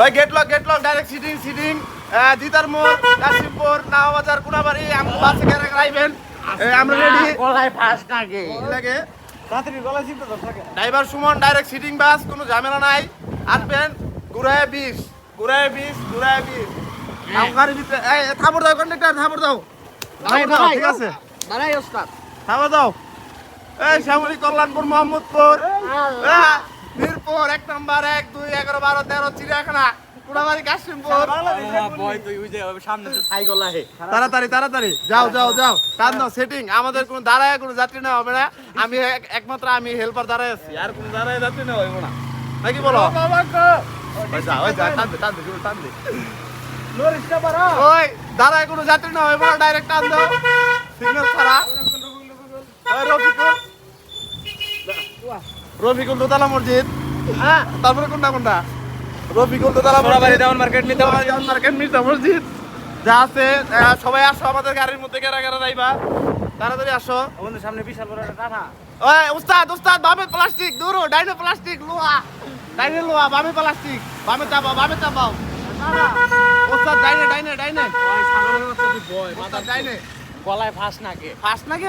ওই gate lock direct sitting দিতার মোড় কাশিমপুর নাওবাজার কোনাবাড়ি আমরা বাসে গেরে রাইবেন আমরা রেডি গলায় ফাঁস নাকি লাগে তাড়াতাড়ি গলায় চিন্তা ধর থাকে ড্রাইভার সুমন ডাইরেক্ট সিটিং বাস কোনো ঝামেলা নাই আসবেন ঘুরায় 20 গাড়ির ভিতরে থাপড় দাও কন্ডাক্টর থাপড় দাও ঠিক আছে দাঁড়াই ওস্তাদ থাপড় দাও এই শ্যামলী কল্যাণপুর মোহাম্মদপুর মিরপুর 1 নম্বর 1 2 11 12 13 চিড়িয়াখানা কোনাবাড়ি কাশিমপুর বয় তুই ওই যে সামনে তো সাইকেল আহে তাড়াতাড়ি যাও টান দাও সেটিং আমাদের কোনো দাঁড়ায় কোনো যাত্রী না হবে না আমি একমাত্র আমি হেল্পার দাঁড়ায় আছি আর কোনো দাঁড়ায় যাত্রী না হইব না নাকি বলো ওই যা টান দে লরিসটা বাড়া ওই দাঁড়ায় কোনো যাত্রী না হইব না ডাইরেক্ট টান দাও সিগন্যাল ছাড়া ওই রফিকুল দোতলা মসজিদ হ্যাঁ তারপরে কোনটা রফিকুল দোতলা সোনাবাড়ি টাউন মার্কেট নিতে মার্কেট মির্জা মসজিদ যা আছে সবাই আসো আমাদের গাড়ির মধ্যে গেরা যাইবা তাড়াতাড়ি আসো আমাদের সামনে বিশাল বড় একটা কাঠা ওই উস্তাদ বামে প্লাস্টিক দূর ডাইনে প্লাস্টিক লোহা বামে প্লাস্টিক বামে চাপাও উস্তাদ ডাইনে ওই সাগরের মতো তুই বয় উস্তাদ ডাইনে গলায় ফাঁস নাকি ফাঁস নাকি